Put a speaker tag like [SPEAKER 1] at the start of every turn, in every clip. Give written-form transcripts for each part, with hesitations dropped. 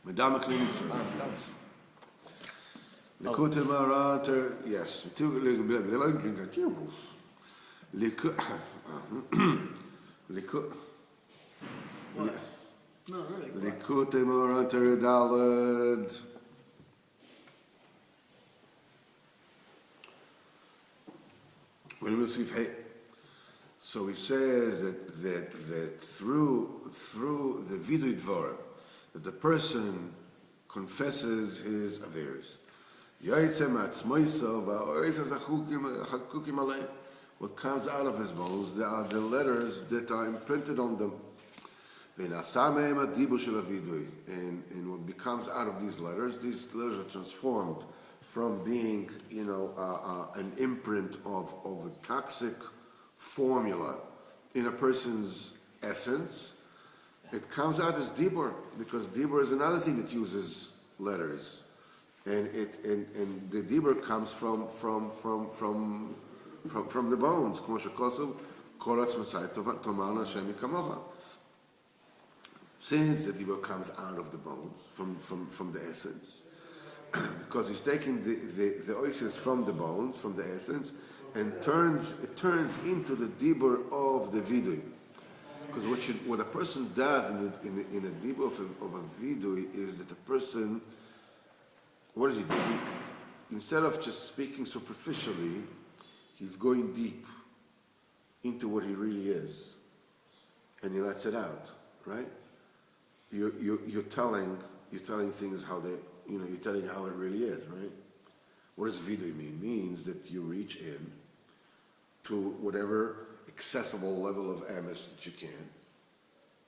[SPEAKER 1] Madama cleaning services. Likutei Moharan, yes. Likutei Moharan Daled. So he says that through the vidui dvar, that the person confesses his averes. What comes out of his bones, there are the letters that are imprinted on them. And what becomes out of these letters are transformed from being, an imprint of a toxic formula in a person's essence. It comes out as dibur, because dibur is another thing that uses letters, and the dibur comes from the bones. Since the dibur comes out of the bones, from the essence, because he's taking the oasis from the bones, from the essence, and it turns into the dibur of the vidui. Because what a person does in a dibur of a vidui is that a person, what does he do? Instead of just speaking superficially, he's going deep into what he really is, and he lets it out, right? You're telling things how they, you're telling how it really is, right? What does vidui mean? It means that you reach in to whatever accessible level of emes that you can,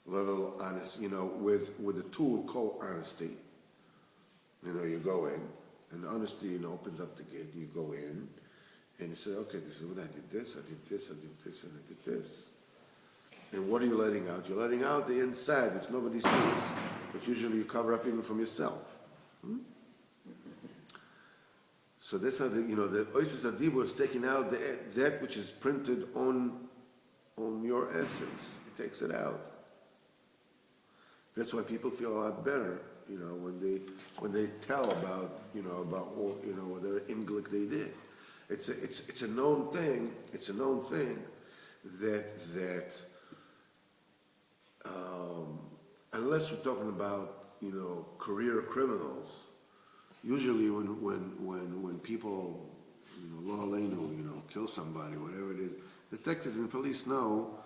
[SPEAKER 1] level of honest, with a tool called honesty. You go in, and honesty, opens up the gate, and you go in, and you say, okay, this is what I did this, and I did this. And what are you letting out? You're letting out the inside, which nobody sees, which usually you cover up even from yourself. So that's how the oasis adibur is taking out that which is printed on your essence. It takes it out. That's why people feel a lot better, when they tell about whatever imglik they did. It's a known thing. It's a known thing that unless we're talking about career criminals, usually when people lo aleinu kill somebody, whatever it is, detectives and police know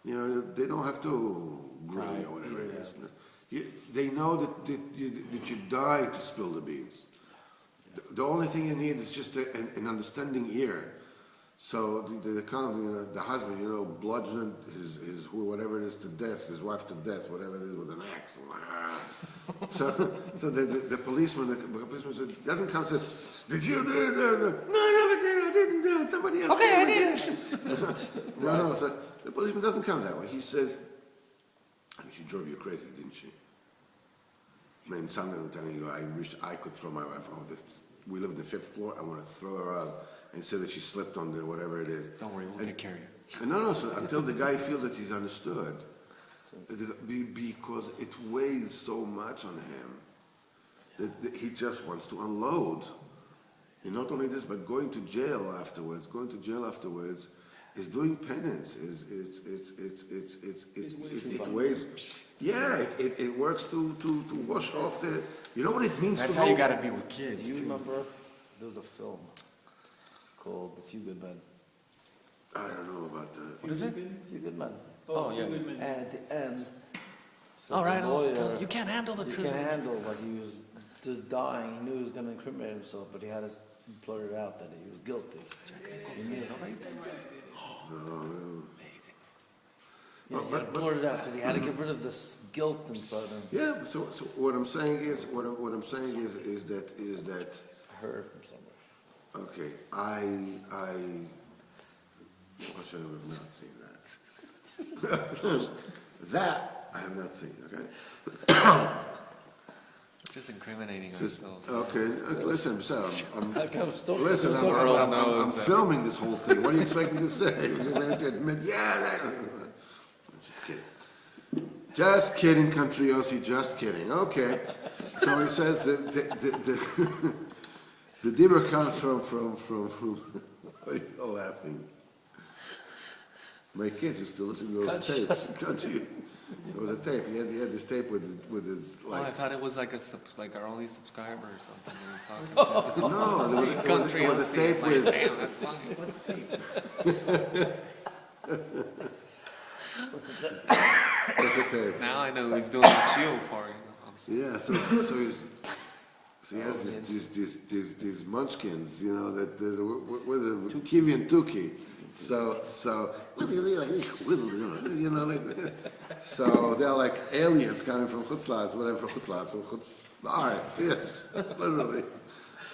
[SPEAKER 1] they don't have to groom or whatever it is. They know that you died to spill the beans. The only thing you need is just an understanding ear. So the husband, bludgeoned his whatever it is to death, his wife to death, whatever it is, with an axe. So the policeman doesn't come and says, "Did you do it?" No, I didn't do it. Somebody else.
[SPEAKER 2] Okay, I did.
[SPEAKER 1] No. So the policeman doesn't come that way. He says, "I mean, she drove you crazy, didn't she?" Man, something I'm telling you, I wished I could throw my wife off this. We live in the 5th floor. I want to throw her out and say that she slipped on the whatever it is.
[SPEAKER 2] Don't worry, we'll take care of you.
[SPEAKER 1] No. So until the guy feels that he's understood, because it weighs so much on him that he just wants to unload. And not only this, but going to jail afterwards is doing penance. It weighs. Yeah, it works to wash off the. You know what it means.
[SPEAKER 2] That's how you got to be with kids.
[SPEAKER 3] Do you remember there was a film called A Few Good Men?
[SPEAKER 1] I don't know about that.
[SPEAKER 2] What is it?
[SPEAKER 3] Few Good Men.
[SPEAKER 2] Oh, yeah.
[SPEAKER 3] And at the end, so
[SPEAKER 2] All right,
[SPEAKER 3] the lawyer,
[SPEAKER 2] you can't handle the
[SPEAKER 3] you
[SPEAKER 2] truth.
[SPEAKER 3] can't handle what he was just dying. He knew he was going to incriminate himself, but he had to blurt it out that he was guilty. He knew it.
[SPEAKER 2] Amazing.
[SPEAKER 3] Yeah, he had to blurt it out because he had to get rid of this guilt inside him.
[SPEAKER 1] Yeah. So what I'm saying is that
[SPEAKER 3] I heard from somewhere.
[SPEAKER 1] okay. I wish I have not seen that. That I have not seen. Okay.
[SPEAKER 2] Just incriminating
[SPEAKER 1] Just-
[SPEAKER 2] ourselves.
[SPEAKER 1] okay. Listen, so I'm
[SPEAKER 3] Listen,
[SPEAKER 1] I'm filming this whole thing. What do you expect me to say? I'm just kidding. Just kidding, country Yossi, just kidding. Okay. So he says that the dibur comes from what are you all laughing? My kids used to listen to those tapes. Country. It was a tape. He had this tape with his
[SPEAKER 2] Oh,
[SPEAKER 1] like.
[SPEAKER 2] I thought it was like like our only subscriber or something. He was talking to.
[SPEAKER 1] No, it was a tape
[SPEAKER 2] like,
[SPEAKER 1] with.
[SPEAKER 2] damn, that's funny. What's tape?
[SPEAKER 1] What's a tape?
[SPEAKER 2] Now I know he's doing the shield for you.
[SPEAKER 1] Yeah, so he has these munchkins, you know, that with a kiwi and tuki. So you know, like, so they're like aliens coming from Chutzlars, whatever from Chutzlars, yes, literally.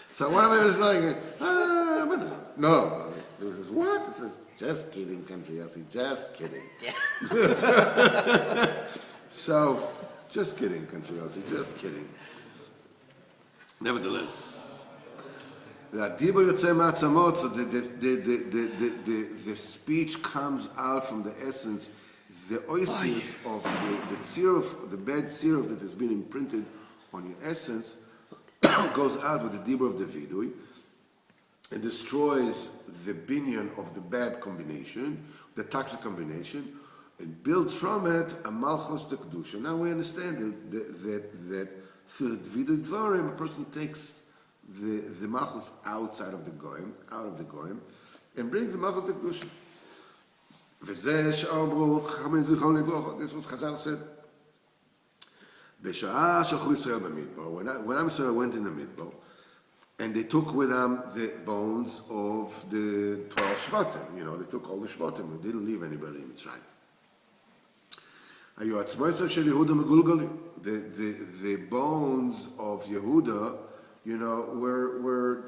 [SPEAKER 1] So one of them is like, no, he says, what? He says, just kidding, country, I say, just kidding. So, just kidding, country, I say, just kidding. Nevertheless, the speech comes out from the essence, the oasis of the tziruf, the bad tziruf that has been imprinted on your essence, goes out with the dibur of the vidui and destroys the binyan of the bad combination, the toxic combination, and builds from it a malchus de kedusha. Now we understand that through the vidui dvarim, a person takes the malchus outside of the goyim, and brings the malchus de kedusha. V'zeh she'amru chachamim zichron livrocha. This was Chazal said. B'sha'ah shalchu Yisrael b'midbar. When Am Yisrael went in the midbar, and they took with them the bones of the 12 shvatim. You know, they took all the shvatim. They didn't leave anybody in Mitzrayim. The bones of Yehuda, you know, were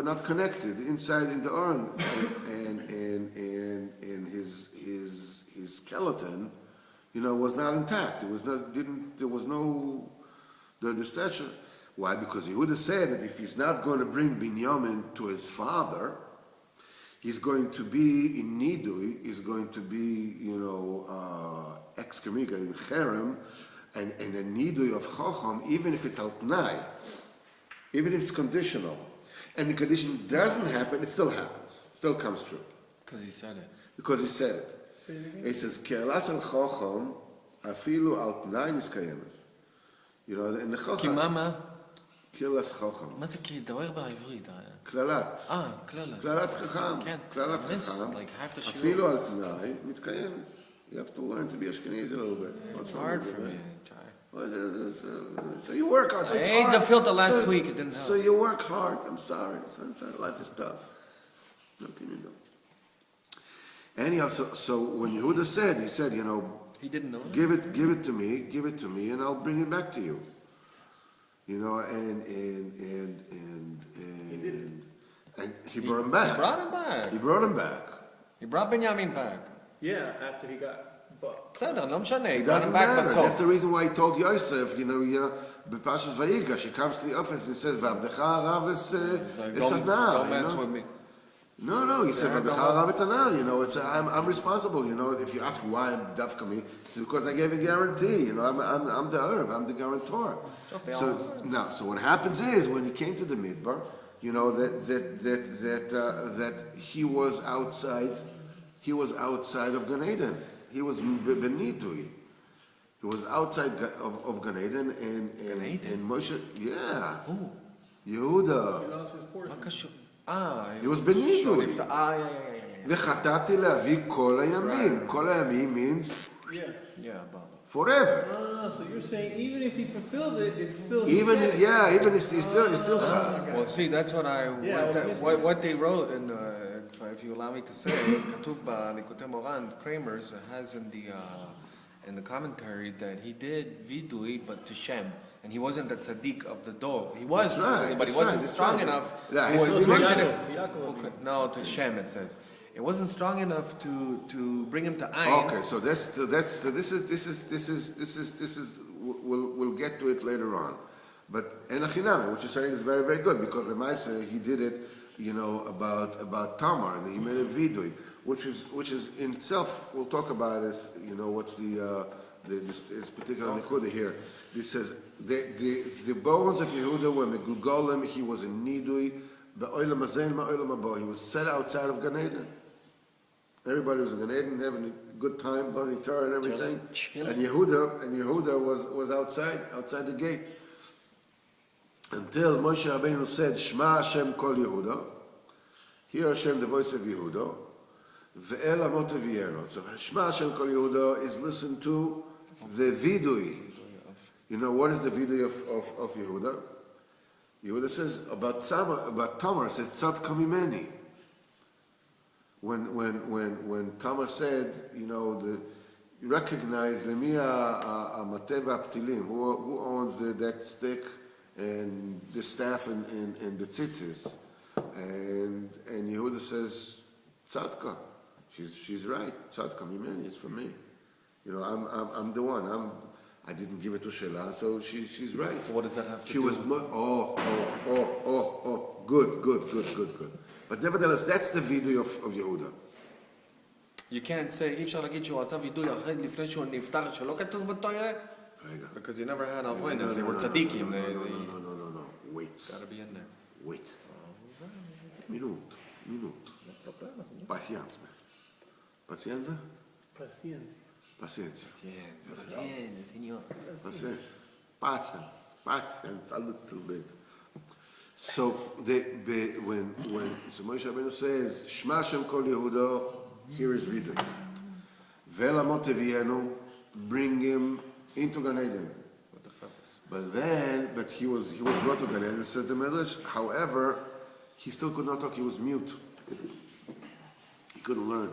[SPEAKER 1] not connected inside in the urn, and his skeleton, you know, was not intact. There was no the stature. Why? Because Yehuda said that if he's not going to bring Binyamin to his father, he's going to be in Nidui, he's going to be, you know, excommunicated in Cherem, and a Nidui of Chocham, even if it's al-Tnai, even if it's conditional, and the condition doesn't happen, it still happens, still comes true.
[SPEAKER 2] Because he said it.
[SPEAKER 1] Because he said it. He says, Ke'elas al-Chocham, afilu al-Tnai niskayemes. You know, in the Chocham...
[SPEAKER 2] כי מה?
[SPEAKER 1] קללת חכם.
[SPEAKER 2] מה זה כי? דבר בעברית.
[SPEAKER 1] קללת.
[SPEAKER 2] קללת.
[SPEAKER 1] קללת חכם.
[SPEAKER 2] כן.
[SPEAKER 1] קללת חכם. אפילו על תנאי מתקיימת. You have to learn to be Ashkenazi a little bit.
[SPEAKER 2] It's hard for me.
[SPEAKER 1] So you work hard. So
[SPEAKER 2] I ate the filter last week. It didn't help.
[SPEAKER 1] So you work hard. I'm sorry. Life is tough. What can you do? Anyhow, so when Yehuda said, he said, you know,
[SPEAKER 2] he didn't know.
[SPEAKER 1] Give it to me, and I'll bring it back to you. You know, and he brought him back. He brought him back.
[SPEAKER 2] He brought Benjamin back.
[SPEAKER 4] Yeah, after he got bucked.
[SPEAKER 2] בסדר, לא משנה.
[SPEAKER 1] It doesn't matter. That's the reason why he told Yosef, you know, B'Pashas Vayigash, he comes to the office and says, V'avdecha harav es adnar.
[SPEAKER 2] Don't mess with me.
[SPEAKER 1] No, he said, V'avdecha harav et adnar. You know, I'm responsible. You know, if you ask why I'm dafka me, it's because I gave a guarantee. You know, I'm the herb, I'm the guarantor. So what happens is, when he came to the midbar, you know, that he was outside of Gan Eden. He was benitui. He was outside of Gan Eden, and Moshe, yeah.
[SPEAKER 2] Who?
[SPEAKER 1] Yehuda.
[SPEAKER 4] He lost his portion.
[SPEAKER 1] He was benitui.
[SPEAKER 2] yeah.
[SPEAKER 1] וחטאתי להביא כל הימים. כל הימים means
[SPEAKER 2] Yeah, Baba.
[SPEAKER 1] forever.
[SPEAKER 4] So you're saying even if he fulfilled it, it's still
[SPEAKER 1] Even he's still chad.
[SPEAKER 2] Well, see, that's what what they wrote, and if you allow me to say, כתוב בליקוטי מוהרן, Kramer's has in the commentary that he did vidui, but to Shem, and he wasn't the tzaddik of the door. He was, but he wasn't strong enough.
[SPEAKER 1] Yeah,
[SPEAKER 2] No, to Shem it says. It wasn't strong enough to bring him to Ayin.
[SPEAKER 1] Okay, so this is we'll get to it later on, but enachinam, which you're saying is very, very good, because Lemaisa he did it, you know, about Tamar, and he made a vidui, which is in itself, we'll talk about it, you know, what's the this particular Nekuda here. This says the bones of Yehuda were megugolim. He was in nidui. Be'olam hazen ma'olam haba. He was set outside of Gan Eden. Everybody was in Gan Eden having a good time, learning Torah and everything. And Yehuda was outside the gate. Until Moshe Rabbeinu said, Shema Hashem kol Yehuda. Hear Hashem, the voice of Yehuda. Ve'el amot aviyeno. So Shema Hashem kol Yehuda is listen to the vidui. You know, what is the vidui of Yehuda? Yehuda says about Tamar, says Tzad kamimeni. When Tamar said, you know, you recognize Lemia Amateva Ptilim, who owns that stick and the staff and the tzitzis, and Yehuda says Tzadka, she's right. Tzadka mimeni is from me. You know, I'm the one. I didn't give it to Shelah, so she's right.
[SPEAKER 2] So what does that have to do?
[SPEAKER 1] She was good. But nevertheless, that's the video of Yehuda.
[SPEAKER 2] You can't say, אי אפשר להגיד שהוא עשה וידוי אחרי לפני שהוא נפטר, שלא כתוב בתורה?
[SPEAKER 1] רגע.
[SPEAKER 2] Because you never had avoidance, they were tzaddikim.
[SPEAKER 1] No. Wait.
[SPEAKER 2] It's gotta be in there.
[SPEAKER 1] Wait. Minuto. Pacienza.
[SPEAKER 4] Paciencia.
[SPEAKER 1] Paciência,
[SPEAKER 2] señor.
[SPEAKER 1] Patience, a little bit. So when Moshe Rabbeinu says Shema Hashem kol Yehuda, here is vidui. Ve'elamot aviyenu, bring him into Gan Eden. But he was brought to Gan Eden. Said the Medrash. However, he still could not talk. He was mute. He couldn't learn.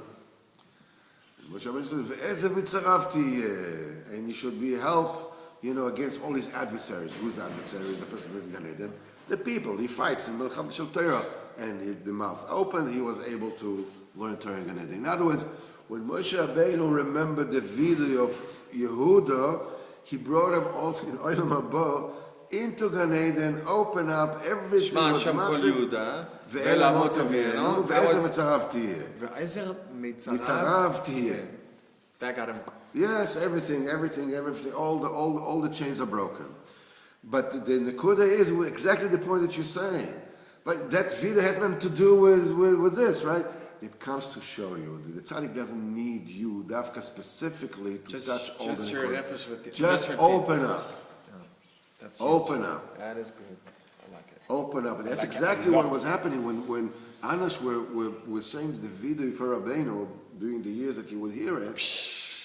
[SPEAKER 1] Moshe Rabbeinu says, "Ve'ezev mitzarafti," and he should be help, you know, against all his adversaries. Who's adversaries? The person is Gan Eden. The people. He fights in Melcham Shel Torah, and the mouth opened. He was able to learn Torah in Gan Eden. In other words, when Moshe Rabbeinu remembered the video of Yehuda, he brought him also in Olam Haba into Gan Eden, open up everything.
[SPEAKER 2] Shema Hashem kol Yehuda,
[SPEAKER 1] ve'elamot aviyenu, ve'ezer mitzarav tiyeh.
[SPEAKER 2] Ve'ezer
[SPEAKER 1] Mitzarav tiyeh.
[SPEAKER 2] That got him.
[SPEAKER 1] Yes, everything. All the chains are broken. But the Nekuda is exactly the point that you're saying. But that video had nothing to do with this, right? It comes to show you that the tzaddik doesn't need you, Dafka specifically, to touch all the Nekuda. Just open up. Open up.
[SPEAKER 2] That is good. I like it.
[SPEAKER 1] Open up. And that's exactly what was happening when Anash were saying the video for Rabbeinu during the years that you would hear it.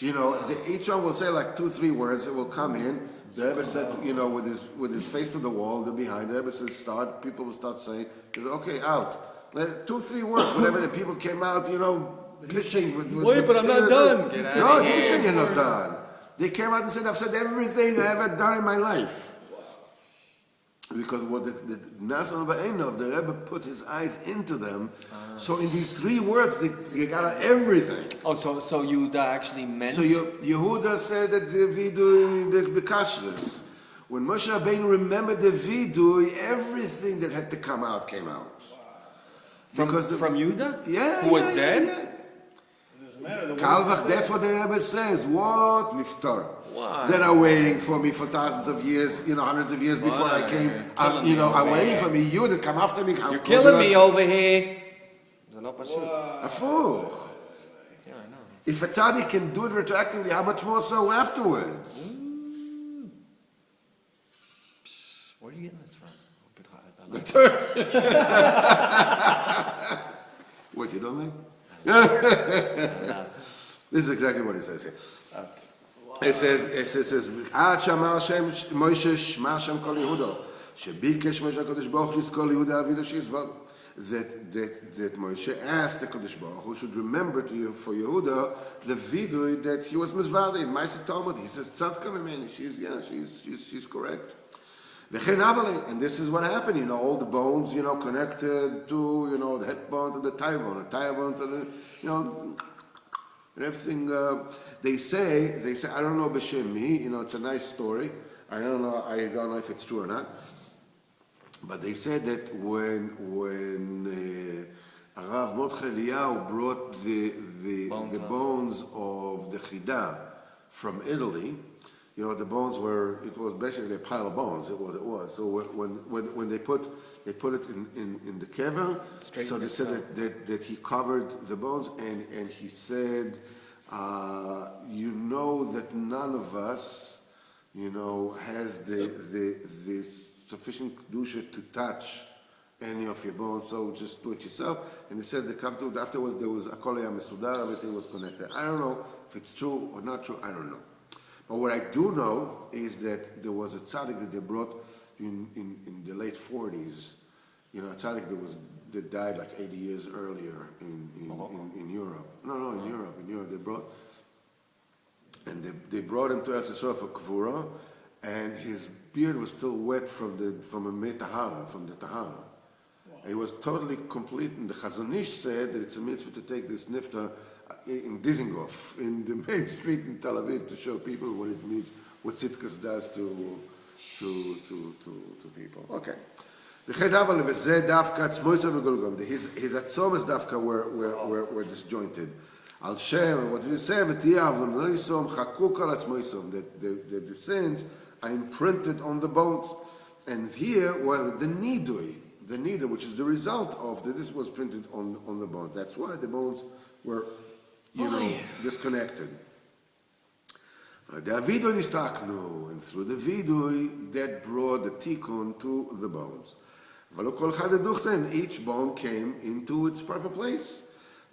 [SPEAKER 1] You know, each one will say like 2-3 words. It will come in. The Rebbe said, you know, with his face to the wall, the behind. The Rebbe said start. People will start saying, okay, out. 2-3 words, whatever. The people came out, you know, glitching with
[SPEAKER 2] wait, but I'm not done.
[SPEAKER 1] No, you say you're not done. They came out and said, I've said everything I ever done in my life. Because what the Nasan Ba'enov, the Rebbe put his eyes into them. So in these 3 words, they got everything.
[SPEAKER 2] Oh, so Yehuda actually meant...
[SPEAKER 1] So Yehuda said that the vidui bekashras. When Moshe Rabbeinu remembered the vidui, everything that had to come out came out.
[SPEAKER 2] From Yehuda?
[SPEAKER 1] Yeah.
[SPEAKER 2] Who was dead?
[SPEAKER 1] Yeah. Kalvach, that's what the Rebbe says. What? Niftar.
[SPEAKER 2] Why?
[SPEAKER 1] That are waiting for me for thousands of years, you know, hundreds of years before I came. Are waiting for me. You that come after me.
[SPEAKER 2] You're killing me over here.
[SPEAKER 1] Afuch.
[SPEAKER 2] Yeah, I know.
[SPEAKER 1] If a tzaddik can do it retroactively, how much more so afterwards?
[SPEAKER 2] Where are you getting this from?
[SPEAKER 1] What, you don't think? This is exactly what it says here. It says, עד שאמר מוישה שמע שם כל יהודה, שביקש מוישה הקדוש ברוך הוא לזכור ליהודה אבינו שיסבול. That Moshe asked the Kodesh Baruch Hu should remember for Yehuda the vidui that he was mizvadi in Ma'aseh Talmud. He says tzadka memeni. She's correct. And this is what happened. You know, all the bones, you know, connected to, you know, the hip bone to the thigh bone to the, you know, and everything. They say, I don't know b'shem mi. You know, it's a nice story. I don't know if it's true or not. But they said that when Arav Mordechai Eliyahu brought the bones of the Chida from Italy. The bones it was basically a pile of bones. It was. So when they put it in the kever, so they said that he covered the bones, and he said, that none of us, has the sufficient kedusha to touch any of your bones, so just do it yourself. And he said afterwards there was akolei mesudar, everything was connected. I don't know if it's true or not true. I don't know. But what I do know is that there was a tzaddik that they brought in the late 40s. A tzaddik that died like 80 years earlier in Europe. No, in Europe. In Europe they brought him to Eretz Yisrael for Kvura, and his beard was still wet from the Tahara. He was totally complete, and the Chazon Ish said that it's a mitzvah to take this nifta in Dizengoff, in the main street in Tel Aviv, to show people what it means, what Tzidkas does to people. Okay. His atzomas dafka were disjointed. Al Shem, what did he say? That the sins are imprinted on the bones. And here, the nidui, which is the result of this was printed on the bones. That's why the bones were, disconnected. The vidui nistaknu, and through the vidui, that brought the tikkun to the bones. Each bone came into its proper place.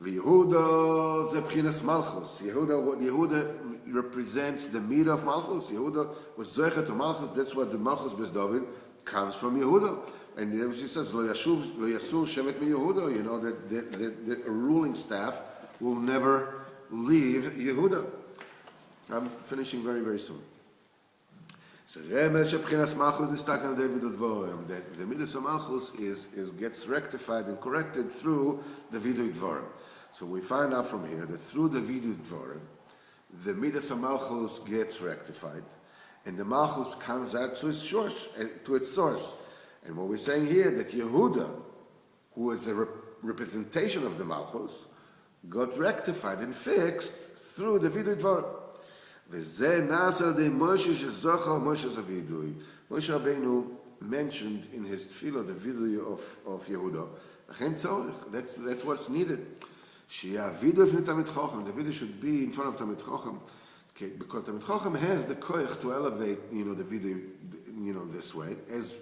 [SPEAKER 1] Yehuda zebchinas malchus. Yehuda represents the meat of malchus. Yehuda was zeichet to malchus. That's what the malchus bes David comes from Yehuda. And then she says, Lo yasur shevet mi Yehuda. That the ruling staff will never leave Yehuda. I'm finishing very, very soon. So Remez shebchinas malchus nistaknu David udvorim. That the midas of malchus gets rectified and corrected through the vidui dvorim. So we find out from here that through the vidui dvorim, the midas of malchus gets rectified, and the malchus comes out to its source. And what we're saying here, that Yehuda, who is a representation of the malchus, got rectified and fixed through the vidui dvorim. Moshe Rabbeinu mentioned in his tefillah the vidui of Yehuda. That's what's needed. The vidui should be in front of Talmid Chacham, because Talmid Chacham has the koich to elevate, the vidui, this way, as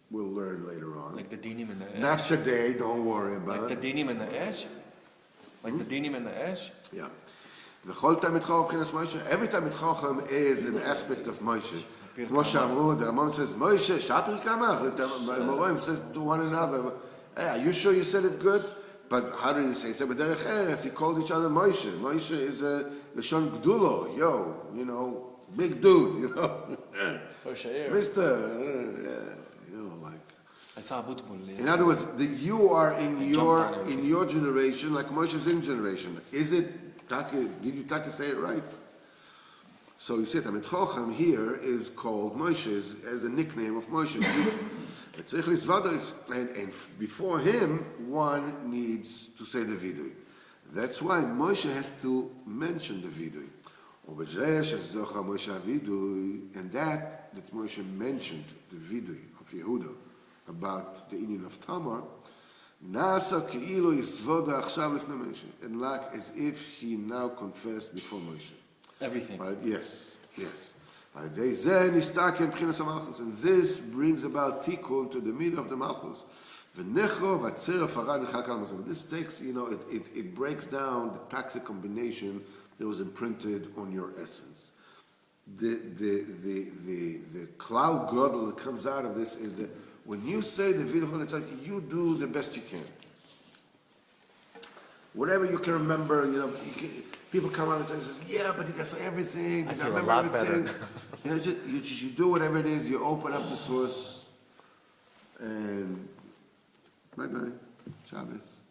[SPEAKER 1] we'll learn later on.
[SPEAKER 2] Like the dinim and the ash.
[SPEAKER 1] Not today. Don't worry about
[SPEAKER 2] it. Like the dinim and the ash. Like the dinim and the ash.
[SPEAKER 1] Yeah. Every Talmid Chacham is an aspect of Moshe. Moshe Amru, the Ramon says, Moshe, Shapir Kamaz. The Morim says to one another, hey, are you sure you said it good? But how do you say? He said, but Derech Eretz, he called each other Moshe. Moshe is a Lashon Gdulo, big dude, Mister, like.
[SPEAKER 2] I saw Abutbul.
[SPEAKER 1] In other words, you are in your generation, like Moshe's in generation. Is it? Did you say it right? So you see, Talmid Chacham here is called Moshe, as the nickname of Moshe. And before him, one needs to say the vidui. That's why Moshe has to mention the vidui. And that Moshe mentioned the vidui of Yehuda about the Indian of Tamar, and like as if he now confessed before Moshe.
[SPEAKER 2] Everything.
[SPEAKER 1] Yes. And this brings about tikkun to the middle of the malchus. This takes, it breaks down the toxic combination that was imprinted on your essence. The cloud girdle that comes out of this is that when you say the vidui, it's like you do the best you can. Whatever you can remember, people come out and say, yeah, but he does everything.
[SPEAKER 2] I feel a lot better.
[SPEAKER 1] You do whatever it is, you open up the source, and bye-bye, Shabbos.